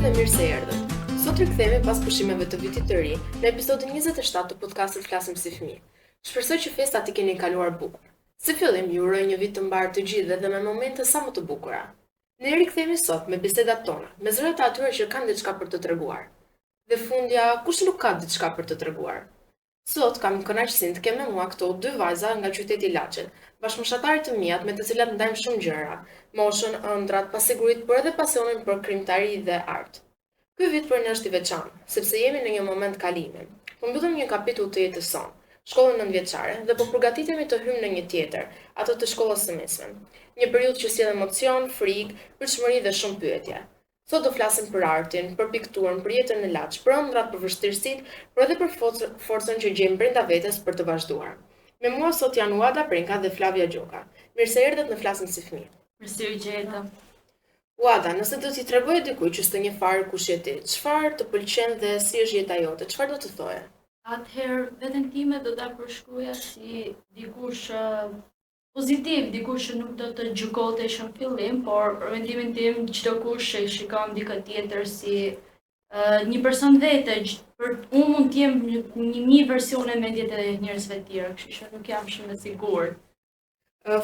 dhe mirë se erdhët. Sot rikthehemi pas pushimeve të vitit të ri në episodin 27 të podcastit Flasim si fëmijë. Shpresoj që festat i keni kaluar bukur. Si fillim, ju uroj një vit të mbar të gjithëve dhe me momente sa më të bukura. Ne rikthehemi sot me bisedat tona, me zërat e atyre që kanë diçka për të treguar. Dhe fundja, kush nuk ka diçka për të treguar? Sot kam kënaqësinë të kem me mua këto dy vajza nga qyteti Laçi, bashkëmoshatare të mia me të cilat ndajmë shumë gjëra, moshën, ëndrat, pasigurit, por edhe pasionin për krimtari dhe art. Ky vit për ne është i veçantë, sepse jemi në një moment kalimi. Po mbyllim një kapitull të jetës sonë, shkollën nëntëvjeçare, dhe po përgatitemi të hymë në një tjetër, ato të shkollës së mesme. Një periudhë që sjell emocion, frikë, pritshmëri dhe shumë pyetje. Sot do flasim për artin, për pikturën, për jetën në Laç, për ëndrat, për vështirësitë, por edhe për forcën që gjejmë brenda vetes për të vazhduar. Me mua sot janë Uada Prenka dhe Flavia Gjoka. Mirë se erdhët në Flasim si fëmijë. Mirë u gjeta. Uada, nëse do t'i tregoj dikujt që s'të një farë kush je ti, çfarë të pëlqen dhe si është jeta jote, çfarë do të thoje? Atëherë veten time do ta përshkruaja si dikush pozitiv, dikush që nuk do të gjykotesh në fillim, por për mendimin tim çdo kush e shikon dikë tjetër si një person vete, për unë mund të jem një mijë versione mendjet e njerëzve të tjerë, kështu që nuk jam shumë e sigurt.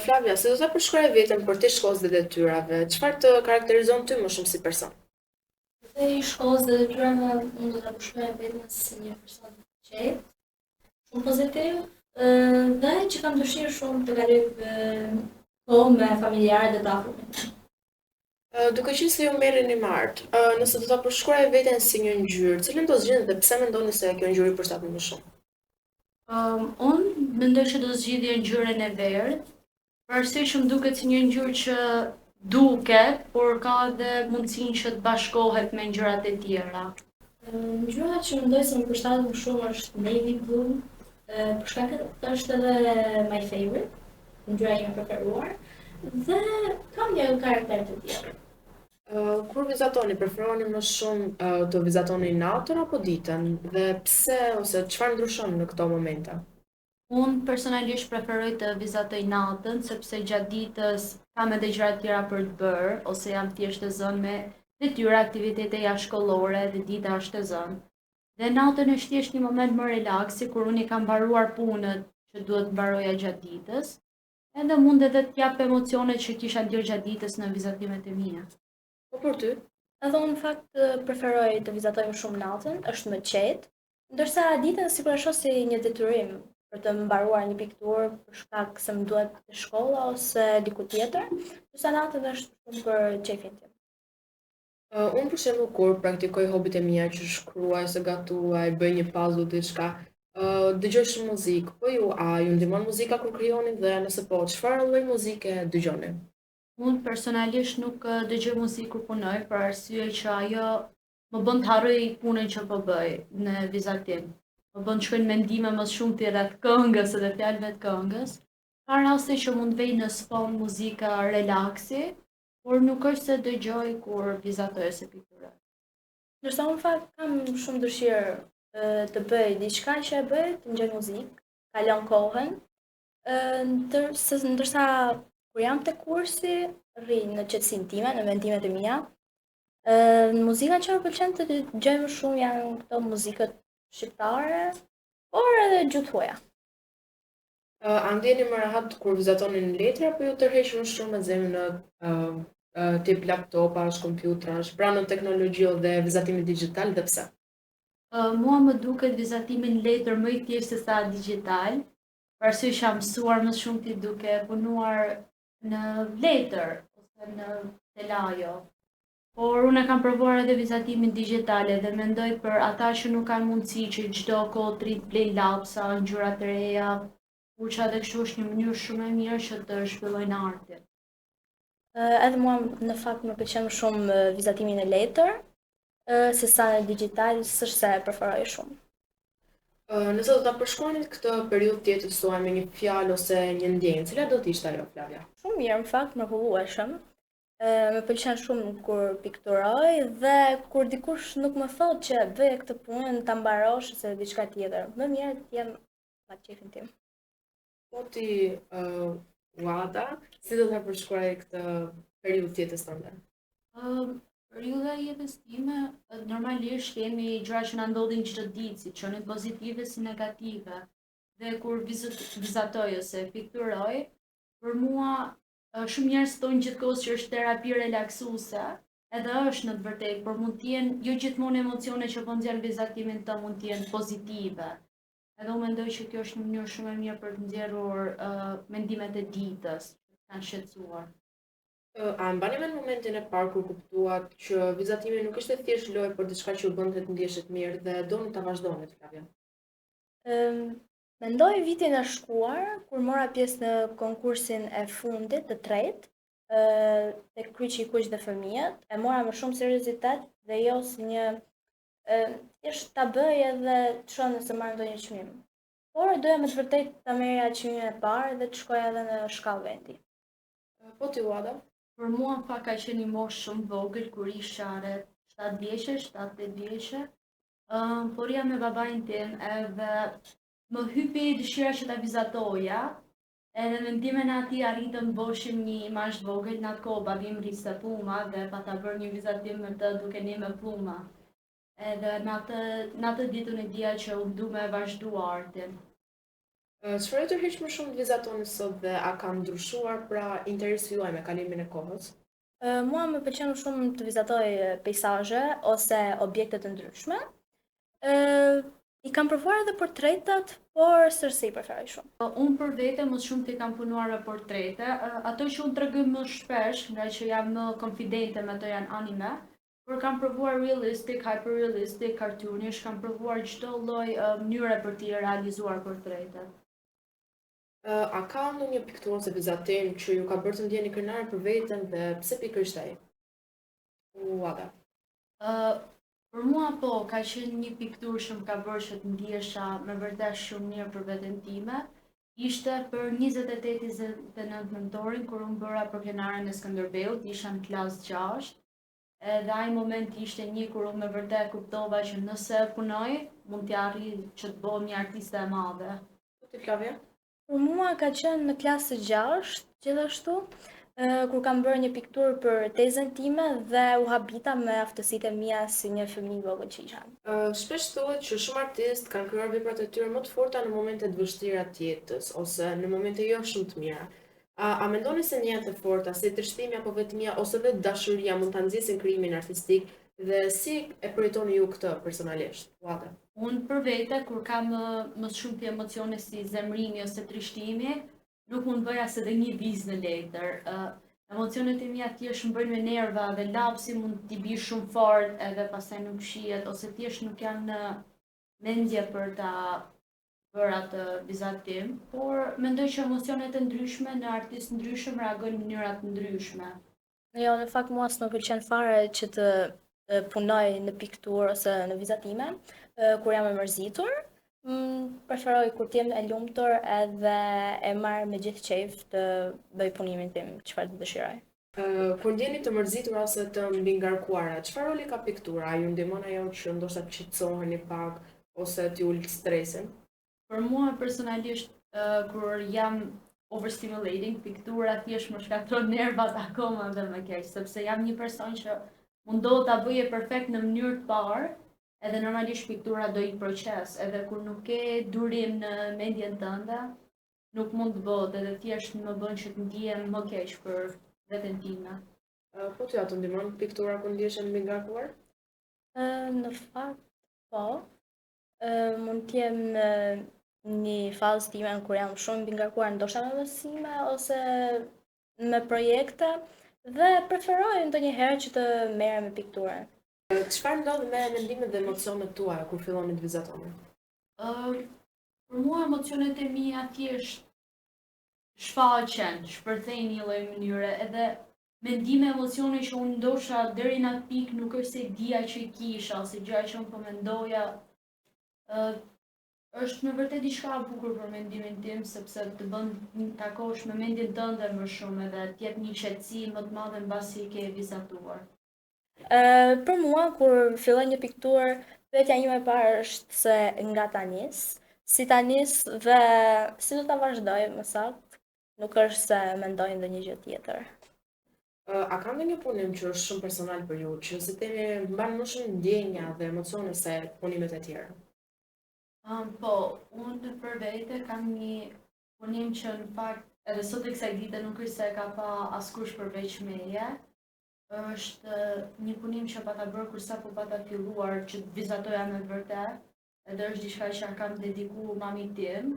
Flavia, se do ta përshkruaj veten për te shkollës dhe detyrave, çfarë të karakterizon ty më shumë si person? Dhe i shkollës dhe detyrave unë do ta përshkruaj veten si një person të qetë, shumë pozitiv, dhe që kam dëshirë shumë të kaloj kohë me familjarët dhe të afërmit. Duke qenë se ju merreni me art, nëse do ta përshkruaj veten si një ngjyrë, cilën do zgjidhni dhe pse mendoni se kjo ngjyrë i përshtatet më shumë? Unë mendoj që do zgjidhja ngjyrën e verdhë, për arsye që më duket si një ngjyrë që duket, por ka edhe mundësinë që të bashkohet me ngjyrat e tjera. Ngjyra që mendoj se më përshtatet më shumë është navy blue, për shkak se është edhe my favorite, ngjyra ime e preferuar, dhe kam një karakter të tjerë. Kur vizatoni, preferoni më shumë të vizatoni natën apo ditën dhe pse ose çfarë ndryshon në këto momente? Unë personalisht preferoj të vizatoj natën, sepse gjatë ditës kam edhe gjëra të tjera për të bërë, ose jam thjesht e zënë me detyra, aktivitete jashtëkollore dhe dita është e zënë. Dhe natën është thjesht një moment më relaksi, kur unë i kam mbaruar punët që duhet mbaroja gjatë ditës, edhe mund edhe të jap emocionet që kisha ndjer gjatë ditës në vizatimet e mia. Po për ty? Edhe unë në fakt preferoj të vizatoj më shumë natën, është më qetë, ndërsa ditën sigurisht shoh si një detyrim për të mbaruar një pikturë për shkak se më duhet te shkolla ose diku tjetër, ndërsa natën është shumë për çefin tim. Unë për shembull kur praktikoj hobit e mia që shkruaj ose gatuaj, bëj një puzzle diçka, dëgjoj shumë muzikë. Po ju, a ju ndihmon muzika kur krijoni dhe nëse po, çfarë lloj muzike dëgjoni? Unë personalisht nuk dëgjoj muzikë kur punoj, për arsye që ajo më bën të harroj punën që po bëj në vizatim. Më bën të shkojnë mendime më shumë të rreth këngës edhe fjalëve të këngës. Ka raste që mund vej në sfond muzika relaksi, por nuk është se dëgjoj kur vizatoj ose pikturoj. Ndërsa unë fakt kam shumë dëshirë të bëj diçka që e bëj, të ngjoj muzikë, kalon kohën, ndërsa kur jam te kursi, rri në qetësinë time, në mendimet e mia. Muzika që më pëlqen të dëgjoj më shumë janë këto muzikët shqiptare, por edhe gjuhëtuaja. A ndjeni më rehat kur vizatoni në letër apo ju tërheqën shumë me zemrën në tip laptopash, kompjutrash, pra në teknologji dhe vizatimin digjital dhe pse? Mua më duket vizatimi në letër më i thjeshtë se sa digjital, për arsye që jam mësuar më shumë ti duke punuar në letër ose në telajo. Por unë kam provuar edhe vizatimin digjital dhe mendoj për ata që nuk kanë mundësi që çdo kohë të rrit blej lapsa, ngjyra të reja, kurça edhe kështu është një mënyrë shumë e mirë që të shpëllojnë artin. Edhe mua në fakt më pëlqen më shumë vizatimi në letër, se sa në digjital, s'është se e preferoj shumë. Nëse do ta përshkruani këtë periudhë të jetës tuaj me një fjalë ose një ndjenjë, cila do të ishte ajo, Flavia? Shumë mirë, në fakt, mrekullueshëm. Më pëlqen shumë kur pikturoj dhe kur dikush nuk më thotë që bëj këtë punë ta mbarosh ose diçka tjetër. Më mirë të jem pa çefin tim. Po ti, Uada, si do ta përshkruaj këtë periudhë të jetës tënde? Periudha e jetës time, normalisht kemi gjëra që na ndodhin çdo ditë, si qenë pozitive si negative. Dhe kur vizatoj ose pikturoj, për mua shumë njerëz thonë gjithkohës që është terapi relaksuese, edhe është në të vërtetë, por mund të jenë jo gjithmonë emocione që po nxjerrin vizatimin të mund të jenë pozitive. Edhe unë mendoj që kjo është një mënyrë shumë e mirë për të nxjerrur mendimet e ditës, që kanë shqetësuar. A mbani mend momentin e parë kur kuptuat që vizatimi nuk ishte thjesht lojë, por diçka që u bënte të ndiheshet mirë dhe doni ta vazhdoni, Flavia? Mendoj vitin e shkuar, kur mora pjesë në konkursin e fundit të tretë, te Kryqi i Kuq dhe Fëmijët, e mora me shumë seriozitet dhe jo si një thjesht ta bëj edhe të shoh nëse marr ndonjë çmim. Por doja me të vërtetë ta merrja çmimin e parë dhe të shkoja edhe në shkallë vendi. Po ti, Uada? Për mua pak ka qenë një moshë shumë vogël kur isha rreth 7 vjeçë, 7-8 vjeçë. Por jam me babain tim edhe më hypi dëshira që ta vizatoja, edhe mendimin e atij arritëm boshim një imazh vogël, në atë kohë babi im rriste pluma dhe pa ta bërë një vizatim me të duke ne me pluma. Edhe në atë ditën e dija që u du me vazhdu artin. Çfarë të tërheq më shumë të vizatoni sot dhe a ka ndryshuar pra interesi juaj me kalimin e kohës? Mua më pëlqen shumë të vizatoj peizazhe ose objekte të ndryshme. I kam provuar edhe portretat, por sërish preferoj shumë. Unë për vete më shumë të kam punuar me portrete, ato që unë tregoj më shpesh, nga që jam më konfidente me to janë anime, por kam provuar realistic, hyperrealistic, cartoonish, kam provuar çdo lloj mënyre për t'i realizuar portretet. A ka ndonjë pikturë ose vizatim që ju ka bërë të ndjeni kënaqur për veten dhe pse pikërisht ai? Uada. Për mua po, ka qenë një pikturë që më ka bërë që të ndihesha me vërtet shumë mirë për veten time. Ishte për 28-29 nëntorin, kur unë bëra për krenaren e Skënderbeut, isha në klasë 6. Edhe ai moment ishte një kur unë me vërtet kuptova që nëse punoj, mund t'ja arrij që të bëhem një artiste e madhe. Po ti, Flavia? Për mua ka qenë në klasë 6, gjithashtu, kur kam bërë një pikturë për tezën time dhe u habita me aftësitë e mia si një fëmijë vogël që isha. Shpesh thuhet që shumë artistë kanë krijuar veprat e tyre më të forta në momente të vështira të jetës ose në momente jo shumë të mira. A mendoni se njëjtë të forta, si tërshtimi apo vetmia ose vetë dashuria mund ta nxjesin krijimin artistik dhe si e përjetoni ju këtë personalisht? Uada. Unë për vete, kur kam më shumë të emocione si zemrimi ose trishtimi, nuk mund bëja se dhe një vizë në letër. Emocionet e mia thjesht më bëjnë me nerva dhe lapsi mund t'i bi shumë fort edhe pastaj nuk shihet ose thjesht nuk janë në mendje për ta bërë atë vizatim, por mendoj që emocionet e ndryshme në artistë ndryshëm reagojnë në mënyra të ndryshme. Jo, në fakt mua s'më pëlqen fare që të punoj në pikturë ose në vizatime, kur jam e mërzitur. Preferoj kur t'jem e lumtur edhe e marr me gjithë qejf të bëj punimin tim, çfarë të dëshiroj. Kur ndjeni të mërzitura ose të mbingarkuara, çfarë roli ka piktura? Ju ndihmon ajo që ndoshta të qetësoheni pak ose t'ju ul stresin? Për mua personalisht, kur jam overstimulating, piktura thjesht më shkatron nervat akoma dhe më keq, sepse jam një person që mundohet ta bëje perfekt në mënyrë të parë, edhe normalisht piktura do i proces, edhe kur nuk ke durim në mendjen tënde, nuk mund të bëhet, edhe thjesht më bën që të ndihem më keq për veten time. Po t'ja të ndihmon piktura kur ndihesh e mbingarkuar? Në fakt, po. Mund të jem në një fazë time kur jam shumë mbingarkuar ndoshta me mësime ose me projekte dhe preferoj ndonjëherë që të merrem me pikturën. Çfarë ndodh me mendimet dhe emocionet tuaja kur filloni të vizatoni? Për mua emocionet e mia thjesht shfaqen, shpërthejnë një lloj mënyre, edhe mendime emocione që unë ndoshta deri në atë pikë nuk është se dia që i kisha ose gjëja që unë po mendoja. Është në vërtet diçka e bukur për mendimin tim, sepse të bën të takosh me mendjen tënde më shumë edhe të jep një qetësi më të madhe mbasi ke vizatuar. Për mua, kur filloj një pikturë, pyetja ime e parë është se nga ta nis, si ta nis dhe si do ta vazhdoj më saktë, nuk është se mendoj ndonjë gjë tjetër. A ka ndonjë punim që është shumë personal për ju, që si themi mban më shumë ndjenja dhe emocione se punimet e tjera? Po, unë për vete kam një punim që në fakt edhe sot e kësaj dite nuk është se ka pa askush përveç meje. Është një punim që pata bërë kur sapo pata filluar që të vizatoja me vërtet, edhe është diçka që kam dedikuar mamit tim,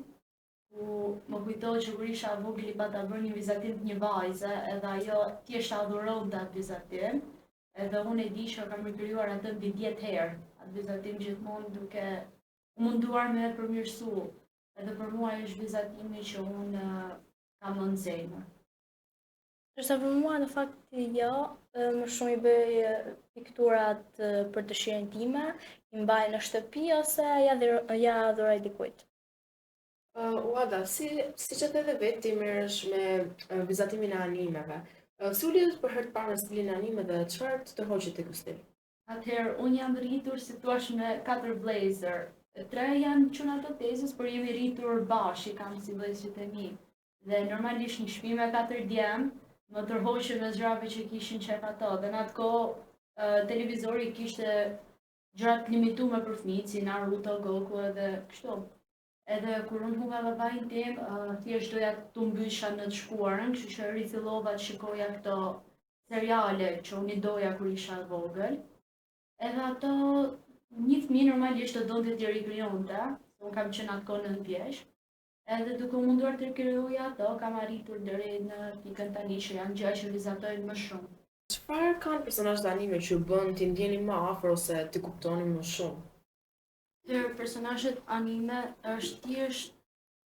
ku më kujtohet që kur isha vogël i pata bërë një vizatim të një vajze, edhe ajo thjesht adhuronte atë vizatim, edhe unë e di që kam rikryuar atë mbi 10 herë, atë vizatim gjithmonë duke u munduar me e përmirësu, edhe për mua është vizatimi që unë kam në zemër. Përsa për mua në fakt jo, më shumë i bëj pikturat për dëshirën time, i mbaj në shtëpi ose ja dhuroj dikujt. Uada, si që të edhe vetë ti merresh me vizatimin e animeve, si u lidhët për herë të parë me stilin e anime dhe çfarë të hoqit tek ky stil? Atëherë, unë jam rritur si tuash me 4 vlezër. 3 janë quna të tezës, por jemi rritur bashkë, kam si vlezërit e mi. Dhe normalisht një shtëpi me 4 djemë, më tërhoqën me zgjrave që kishin qef ato. Dhe në atë kohë televizori kishte gjërat limituar për fëmijët, si Naruto, Goku edhe kështu. Edhe kur unë humbja babain tim, thjesht doja të mbysha në të shkuarën, kështu që rifillova të shikoja këto seriale që unë i doja kur isha vogël. Edhe ato një fëmijë normalisht të donte të rikrijonte, unë kam qenë atë kohë 9 vjeç. Edhe duke u munduar të rikrijoj ato, kam arritur deri në pikën tani që janë gjëra që vizatojnë më shumë. Çfarë kanë personazhet anime që ju bën t'i ndjeni më afër ose t'i kuptoni më shumë? Personazhet anime është thjesht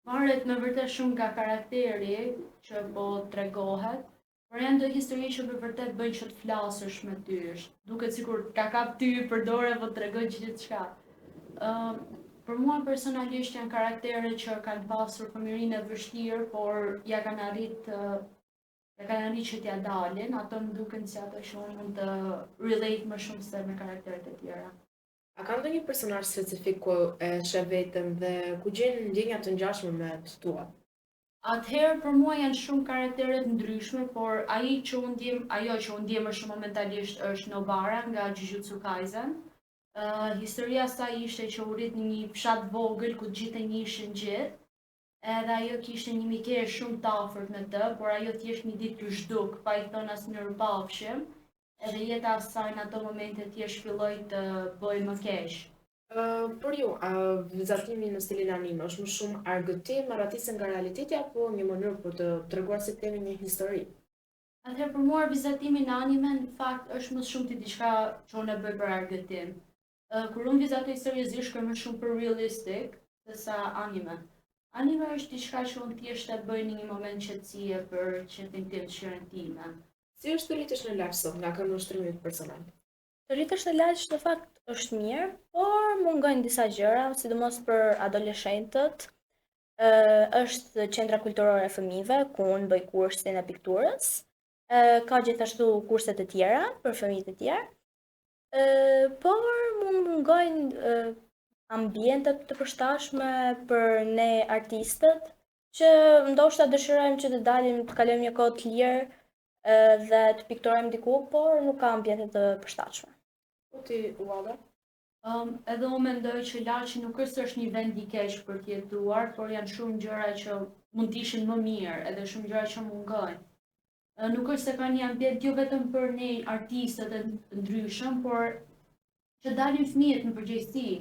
varet me vërtet shumë nga karakteri që po tregohet, por janë do histori që për vërtet bëjnë që të flasësh me ty, duket sikur ka kap ty për dorë po tregoj gjithçka. Për mua personalisht janë karaktere që kanë pasur fëmijërinë e vështirë, por ja kanë arrit që t'ja dalin, ato më duken si ato që unë mund të relate më shumë se me karakteret e tjera. A ka ndonjë personazh specifik ku e sheh veten dhe ku gjen ndjenja të ngjashme me të tuat? Atëherë për mua janë shumë karaktere të ndryshme, por ajo që unë ndjem më shumë momentalisht është Nobara nga Jujutsu Kaisen. Historia sa ishte që u rrit në një fshat vogël ku të gjithë e njihin gjithë, edhe ajo kishte një mikesh shumë të afërt me të, por ajo thjesht një ditë u zhduk, pa i thënë asnjëherë pafshim, edhe jeta e saj në ato momente thjesht filloi të bëjë më keq. Për ju, vizatimi në stilin anime është më shumë argëtim, arratisje nga realiteti apo një mënyrë për të treguar si themi një histori? Atëherë për mua vizatimi në anime në fakt është më shumë ti diçka që unë e bëj për argëtim. Kur unë vizatoj seriozisht shkoj më shumë për realistik sesa anime. Anime është diçka që unë thjesht e bëj në një moment qetësie për qetin tim, shirin time. Si është të rritesh në lagj sot nga kënd ushtrimit personal? Të rritesh në lagj në fakt është mirë, por mungojnë disa gjëra, sidomos për adoleshentët. Është qendra kulturore e fëmijëve, ku unë bëj kursin e pikturës. Ka gjithashtu kurse të tjera për fëmijë të tjerë. Por mund mungojnë ambientet të përshtatshme për ne artistët, që ndoshta dëshirojmë që të dalim të kalojmë një kohë të lirë dhe të pikturojmë diku, por nuk ka ambiente të përshtatshme. Po ti, Uada? Edhe unë mendoj që lagji nuk është një vend i keq për të jetuar, por janë shumë gjëra që mund të ishin më mirë, edhe shumë gjëra që mungojnë. Nuk është se ka një ambient jo vetëm për ne artistët e ndryshëm, por që dalin fëmijët në përgjegjësi.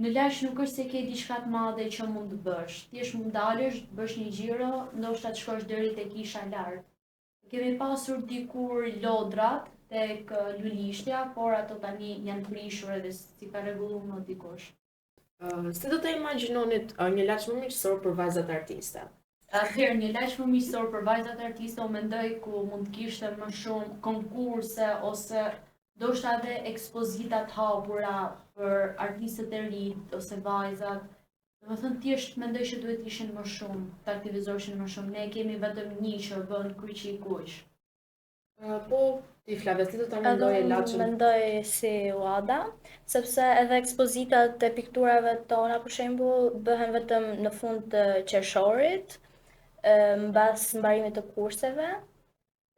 Në lagj nuk është se ke diçka të madhe që mund të bësh. Thjesht mund dalësh, të bësh një xhiro, ndoshta të shkosh deri tek kisha lart. Kemi pasur dikur lodrat tek lulishtja, por ato tani janë prishur edhe si ka rregulluar më dikush. Si do të imagjinonit një lagj më miqësor për vajzat artiste? Atëherë një lagj më miqësor për vajzat artiste unë mendoj ku mund të kishte më shumë konkurse ose ndoshta edhe ekspozita të hapura për artistët e rinj ose vajzat. Domethënë thjesht mendoj që duhet ishin më shumë, të aktivizoheshin më shumë. Ne kemi vetëm një që bën kryqi i kuq. Po ti Flavia, si do ta mendoje lagjin? Mendoj si Uada, sepse edhe ekspozitat e pikturave tona për shembull bëhen vetëm në fund të qershorit, mbas mbarimit të kurseve.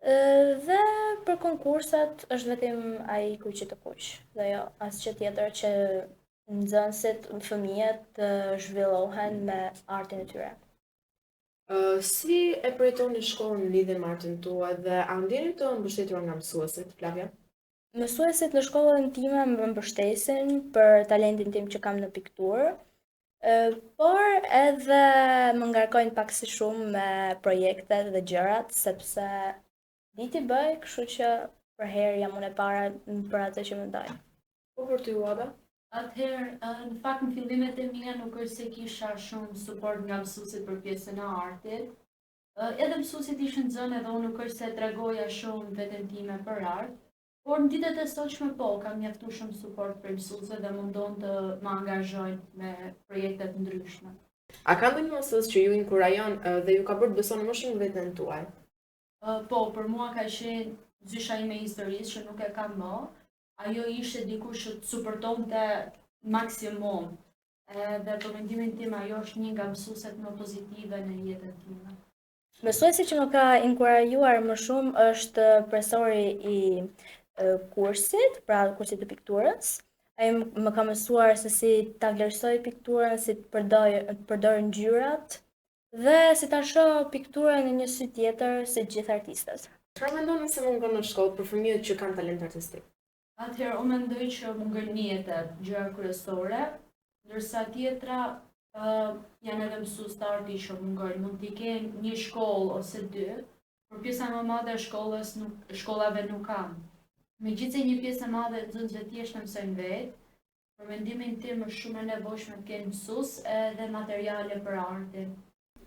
Dhe për konkursat është vetëm ai kuqi të kuq, dhe jo asgjë tjetër që nxënësit, fëmijët të zhvillohen me artin e tyre. Si e përjetoni shkollën në lidhje me artin tuaj dhe a ndjeni të mbështetur nga mësuesit, Flavia? Mësuesit në shkollën time më mbështesin për talentin tim që kam në pikturë, por edhe më ngarkojnë pak si shumë me projektet dhe gjërat, sepse di t'i bëj, kështu që për herë jam unë e para për atë që më ndaj. Po për ty, Wada? Atëherë, në fakt në fillimet e mia nuk është se kisha shumë suport nga mësuesit për pjesën e artit. Edhe mësuesit ishin zënë edhe unë nuk është se tregoja shumë veten time për art, por në ditët e sotshme po, kam mjaftuar shumë suport për mësuesve dhe mundon të më angazhojnë me projekte të ndryshme. A ka ndonjë mësues që ju inkurajon dhe ju ka bërë të besoni më shumë në veten tuaj? Po, për mua ka qenë zysha ime historisë që nuk e kam më. Ajo ishte dikush që të suportonte maksimum. Dhe për mendimin tim ajo është një nga mësueset më pozitive në jetën time. Mësuesi që më ka inkurajuar më shumë është profesori i kursit, pra kursit të pikturës. Ai më ka mësuar se si ta vlerësoj pikturën, si të përdor ngjyrat dhe si ta shoh pikturën në një sy tjetër si të gjithë artistët. Çfarë mendoni se mungon në shkollë për fëmijët që kanë talent artistik? Atëherë, unë mendoj që mungon mjetet, gjëra kryesore, ndërsa tjetra janë edhe mësues të artit që mungojnë. Mund t'i kenë një shkollë ose dy, por pjesa më e madhe e shkollave nuk kanë. Megjithëse një pjesë e madhe e nxënësve thjesht mësojnë vetë, për mendimin tim është shumë e nevojshme të kenë mësues edhe materiale për artin.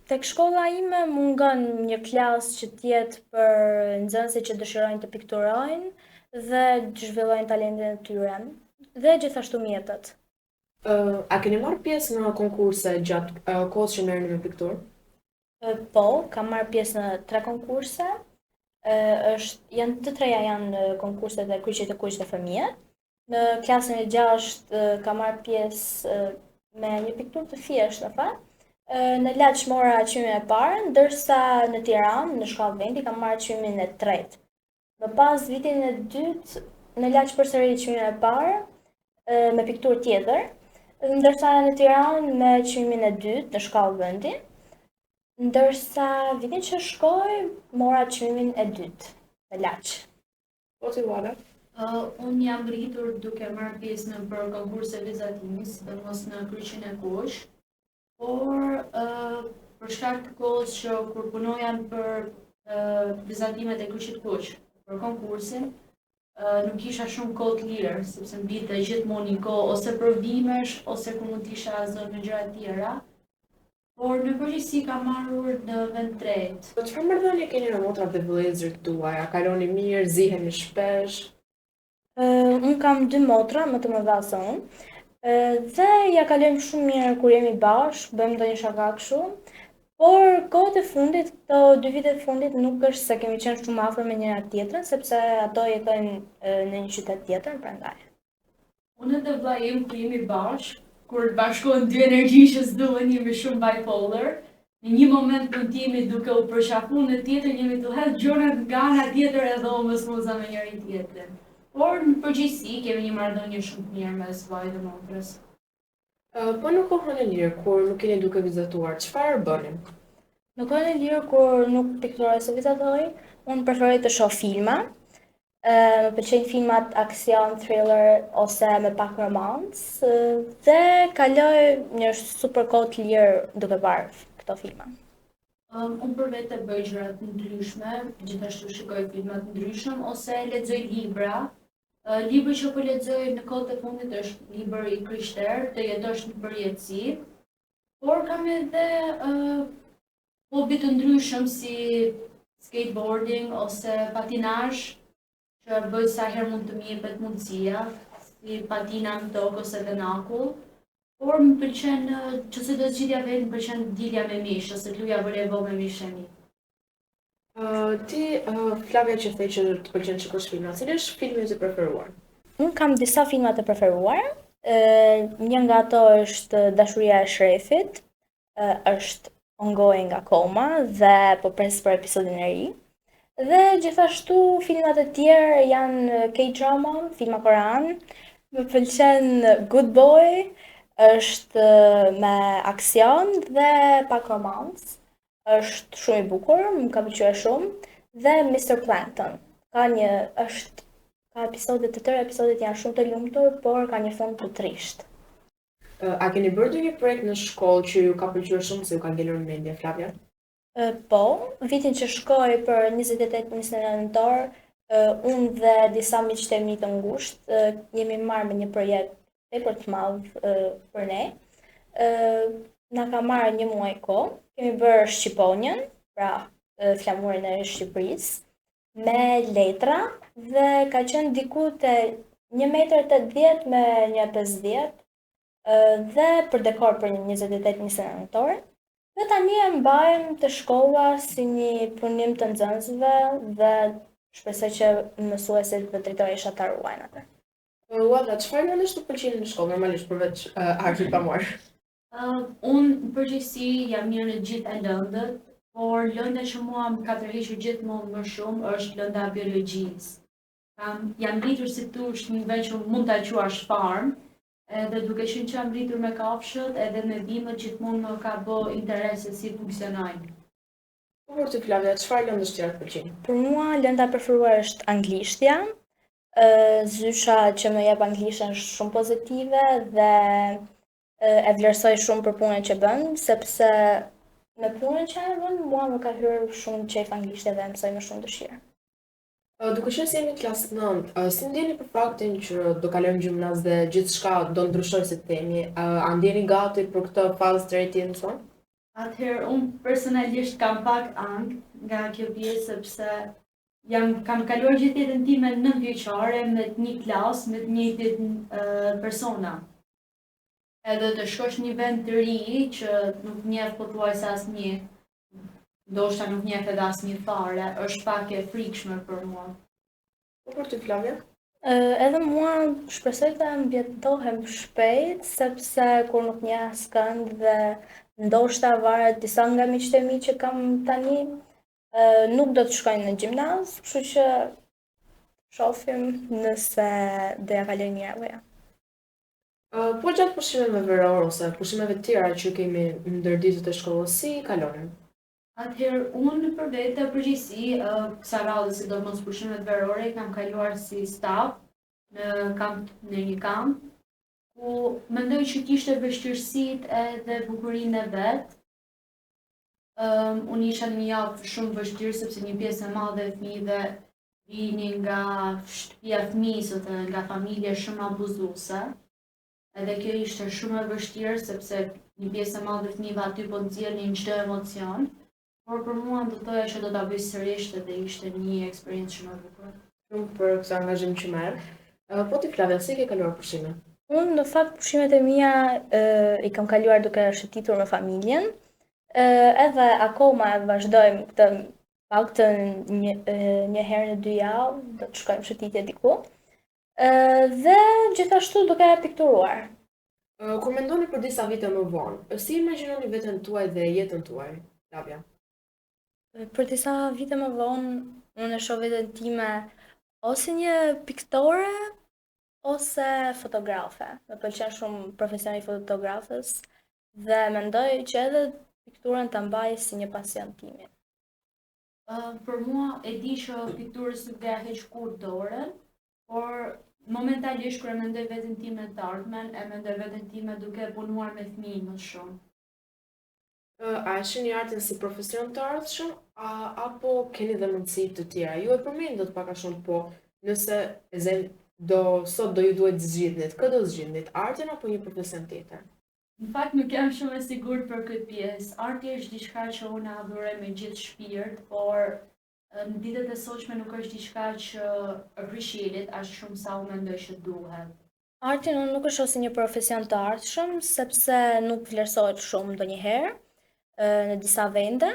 Tek shkolla ime mungon një klasë që t'jetë për nxënësit që dëshirojnë të pikturojnë dhe të zhvillojnë talentin e tyre, dhe gjithashtu mjetët. A keni marrë pjesë në konkurse gjatë kohës që merrni me pikturë? Po, kam marrë pjesë në 3 konkurse. Janë të treja janë konkurset e kuqit të kuq të fëmijët. Në klasën e 6 kam marrë pjesë me një pikturë të thjeshtë, në fakt. Në Laç mora çmimin e parë, ndërsa në Tiranë, në shkallë vendi, kam marrë çmimin e tretë. Më pas vitin e dytë, në Laç përsëri çmimin e parë me pikturë tjetër, ndërsa në Tiranë me çmimin e dytë në shkallë vendi. Ndërsa vitin që shkoj, mora çmimin e dytë në Laç. Po ti, Wada? Unë jam rritur duke marrë pjesë në për konkurse vizatimi, sidomos në kryqin e kuq, por për shkak të kohës që kur punoja për vizatimet e kryqit kuq, për konkursin, nuk kisha shumë kohë të lirë, sepse mbite gjithmonë një kohë ose për vimesh ose kur mund t'isha zënë në gjëra tjera. Por në përgjithësi kam marrur në vend tretë. Po çfarë marrëdhënie keni në motrat dhe vëllezërit tuaj? A kaloni mirë, ziheni shpesh? Unë kam 2 motra, më të mëdha se unë, dhe ja kalojmë shumë mirë kur jemi bashkë, bëjmë ndonjë shaka kështu. Por kohët e fundit, këto 2 vite të fundit nuk është se kemi qenë shumë afër me njëra tjetrën, sepse ato jetojnë në një qytet tjetër, prandaj. Unë dhe vllai im kur jemi bashkë, kur bashkohen 2 energji që s'duhen, jemi shumë bipolar. Në një moment mund t'jemi duke u përqafuar, në tjetër jemi të hedh gjonat nga ana tjetër e dhomës moza me njëri tjetrin. Por në përgjithësi kemi një marrëdhënie shumë të mirë mes vllajt dhe motrës. Po në kohën e lirë, kur nuk keni duke vizatuar, çfarë bëni? Në kohën e lirë kur nuk pikturoj ose vizatoj, unë preferoj të shoh filma. Më pëlqejnë filmat aksion, thriller ose me pak romancë dhe kaloj një super kohë të lirë duke parë këto filma. Unë për vete bëj gjëra të ndryshme, gjithashtu shikoj filma të ndryshëm ose lexoj libra. Libri që po lexoj në kohët e fundit është libër i Krishter, Të jetosh në përjetësi, por kam edhe hobi të ndryshëm si skateboarding ose patinazh, që bëj sa herë mund të më jepet mundësia, si patina në tokë ose në akull. Por më pëlqen, që se do zgjidhja vetë, më pëlqen dilja me mish, ose të luja voleyball me mish e mi. Ti, Flavia, që the që të pëlqen shikosh filma, cili është filmi i preferuar? Unë kam disa filma të preferuar. Një nga ato është Dashuria e Shrefit, është ongoing akoma dhe po pres për episodin e ri. Dhe gjithashtu filmat e tjerë janë K-drama, filma korean. Më pëlqen Good Boy, është me aksion dhe pak romans. Është shumë i bukur, më ka pëlqyer shumë. Dhe Mr. Plankton. Ka episode të tëra, episodet janë shumë të lumtur, por ka një fund të trisht. A keni bërë ndonjë projekt në shkollë që ju ka pëlqyer shumë se ju ka ngelur në mendje, Flavia? Po, vitin që shkoj për 28-29 nëntor, unë dhe disa miq të mi të ngushtë jemi marrë me një projekt tepër të madh për ne. Na ka marrë një muaj kohë. Kemi bërë Shqiponjën, pra flamurin e Shqipërisë, me letra dhe ka qenë diku te 1,80 m me 1,50 m dhe për dekor për një 28-29 nëntor. Dhe tani e mbajmë të shkolla si një punim të nxënësve dhe shpresoj që mësuesit dhe drejtoresha ta ruajnë atë. Ualla, çfarë lëndësh të pëlqejnë në shkollë normalisht përveç artit pamor? Unë në përgjithësi jam mirë në gjitha lëndët, por lënda që mua më ka tërhequr gjithmonë më shumë është lënda e biologjisë. Jam rritur si tush një vend që mund ta quash farm, edhe duke qenë që jam rritur me kafshët edhe me bimët gjithmonë më ka bë interes se si funksionojnë. Po për ty, Flavia, çfarë lëndësh tjera të pëlqejnë? Për mua lënda e preferuar është anglishtja. Zysha që më jep anglishtën është shumë pozitive dhe e vlerësoj shumë për punën që bën, sepse me punën që e bën, mua më ka hyrë shumë qejf anglishtja dhe mësoj me shumë dëshirë. Duke qenë se jemi në klasë 9, si ndjeni për faktin që do kalojmë gjimnaz dhe gjithçka do ndryshojë si themi, a ndjeni gati për këtë fazë të re të jetës sonë? Atëherë, unë personalisht kam pak angë nga kjo pjesë sepse kam kaluar gjithë jetën time në 9 vjeçare me një klasë me të njëjtit persona. Edhe të shkosh një vend të ri që nuk njeh pothuajse asnjë, ndoshta nuk njeh edhe asnjë fare, është pak e frikshme për mua. Po për ty, Flavia? Edhe mua shpresoj të mbjetohem shpejt, sepse kur nuk njeh askënd dhe ndoshta varet disa nga miqtë e mi që kam tani, nuk do të shkojnë në gjimnaz, kështu që shohim nëse do ja kaloj mirë apo jo. Po gjatë pushimeve veror ose pushimeve të tjera që kemi ndër ditët e shkollës, si kalonin? Atëherë, unë për vete përgjithësi, kësa radhë sidomos pushimet verore, kam kaluar si staf në një kamp, ku mendoj që kishte vështirësitë edhe bukurinë e vet. Unë isha në një javë shumë vështirë sepse një pjesë e madhe e fëmijëve vinin nga shtëpia e fëmijës ose nga familje shumë abuzuese. Edhe kjo ishte shumë e vështirë sepse një pjesë e madhe e fëmijëve aty po nxjerrnin çdo emocion. Por për mua do thoya që do ta bëj sërish dhe ishte një eksperiencë shumë e bukur. Shumë për këtë angazhim që merr. Po ti, Flavia, si ke kaluar pushimet? Unë në fakt pushimet e mia i kam kaluar duke shëtitur me familjen. Edhe akoma vazhdojmë këtë paktën një herë në 2 javë, do të shkojmë shëtitje diku. Dhe gjithashtu duke pikturuar. Kur mendoni për disa vite më vonë, si imagjinoni veten tuaj dhe jetën tuaj, Flavia? Për disa vite më vonë, unë e shoh veten time ose një piktore ose fotografe. Më pëlqen shumë profesioni i fotografës dhe mendoj që edhe pikturën ta mbaj si një pasion tim. Për mua e di që pikturës nuk do ja heq kurrë dorën, por momentalisht kur e mendoj veten time të ardhmen, e mendoj veten time duke punuar me fëmijë më shumë. A e shihni artin si profesion të ardhshëm, apo keni dhe mundësi të tjera? Ju e përmendët pak a shumë, po nëse sot do ju duhet zgjidhnit, kë do zgjidhnit, artin apo një profesion tjetër? Në fakt nuk jam shumë e sigurt për këtë pjesë. Arti është diçka që unë adhuroj me gjithë shpirt, por në ditët e sotshme nuk është diçka që appreciated aq shumë sa unë mendoj që duhet. Artin unë nuk e shoh si një profesion të ardhshëm, sepse nuk vlerësohet shumë ndonjëherë në disa vende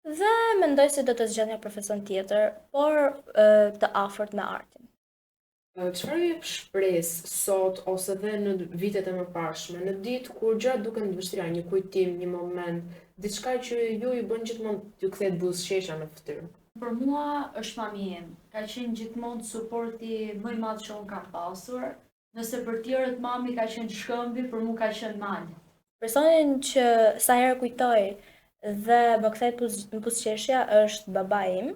dhe mendoj se do të zgjedh një profesion tjetër, por të afërt me artin. Çfarë jep shpresë sot ose dhe në vitet e mëparshme, në ditë kur gjërat duken të vështira, një kujtim, një moment, diçka që ju i bën gjithmonë t'ju kthehet buzëqeshja në fytyrë? për mua është mami im. Ka qenë gjithmonë suporti më i madh që unë kam pasur. Nëse për tjerët mami ka qenë shkëmbi, për mua ka qenë mal. Personin që sa herë kujtoj dhe më kthehet në buzëqeshja është babai im.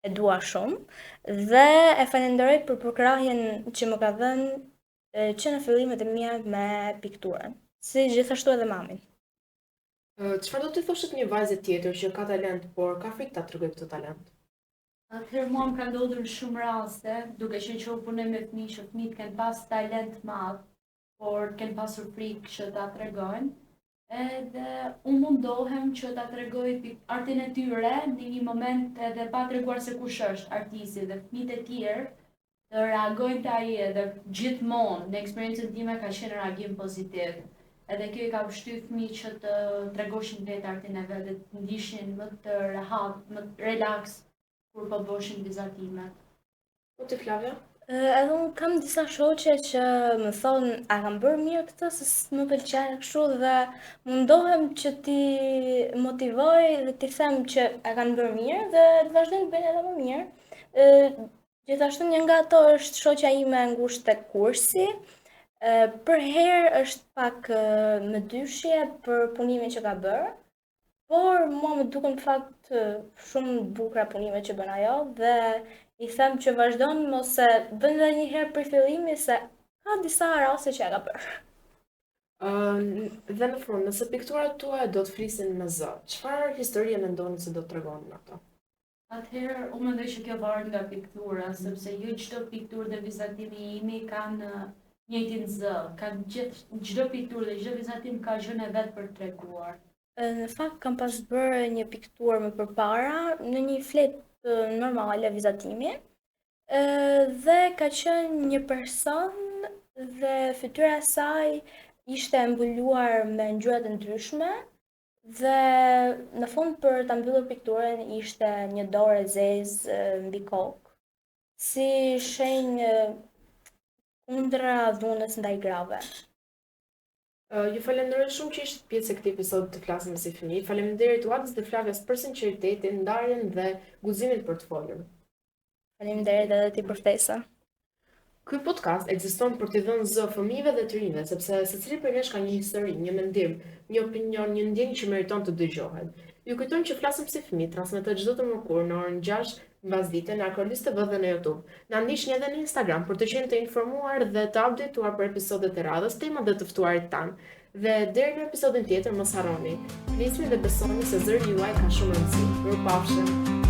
E dua shumë dhe e falenderoj për përkrahjen që më ka dhënë që në fillimet e mia me pikturën, si gjithashtu edhe mamin. Çfarë do të thoshit një vajze tjetër që ka talent, por ka frikë ta tregoj këtë talent? Atëherë mua më ka ndodhur në shumë raste, duke qenë që unë punoj me fëmijë, që fëmijët kanë pas talent madh, por kanë pasur frikë që ta tregojnë. Edhe unë mundohem që ta tregoj artin e tyre në një moment edhe pa treguar se kush është artisti dhe fëmijët e tjerë të reagojnë te ai edhe gjithmonë në eksperiencën time ka qenë reagim pozitiv. Edhe kjo i ka ushtyr fëmijët që të tregoshin vetë artin e vet dhe të ndishin më të rehat, më relax kur po bëshin vizatimet. Po ti Flavia? Edhe unë kam disa shoqe që më thonë a kam bërë mirë këtë se më pëlqen kështu dhe mundohem që ti motivoj dhe ti them që a kanë bërë mirë dhe të vazhdojnë të bëjnë edhe më mirë. Gjithashtu një nga ato është shoqja ime e ngushtë tek kursi. Për herë është pak më dyshje për punimin që ka bërë, por mua më duken në fakt shumë bukura punimet që bën ajo dhe i them që vazhdon mos e bën edhe një herë për fillimi se ka disa raste që e ka bërë. Dhe në fund, nëse pikturat tuaja do të flisin me zë, çfarë historie mendoni se do të tregonin ato? Atëherë, unë mendoj që kjo varet nga piktura, sepse jo çdo pikturë dhe vizatimi imi kanë njëjtin zë, kanë çdo pikturë dhe çdo vizatim ka gjën e vet për të treguar. Në fakt kam pas bërë një pikturë më përpara në një flet normale vizatimi dhe ka qenë një person dhe fytyra e saj ishte mbuluar me ngjyra të ndryshme dhe në fund për ta mbyllur pikturën ishte një dorë e zezë mbi kokë, si shenjë kundra dhunës ndaj grave. Ju falenderoj shumë që ishit pjesë e këtij episodi të Flasim si fëmijë. Faleminderit Uadës dhe Flavias për sinqeritetin, ndarjen dhe guximin për të folur. Faleminderit edhe ti për ftesën. Ky podcast ekziston për t'i dhënë zë fëmijëve dhe të rinjve, sepse secili prej nesh ka një histori, një mendim, një opinion, një ndjenjë që meriton të dëgjohet. Ju kujtojmë që Flasim si fëmijë transmetohet çdo të mërkurë në orën 6 mbasdite në Akrolis TV dhe në YouTube. Na ndiqni edhe në Instagram për të qenë të informuar dhe të updateuar për episodet e radhës, temat dhe të ftuarit tanë. Dhe deri në episodin tjetër mos harroni, flisni dhe besoni se zëri juaj ka shumë rëndësi. Mirupafshim.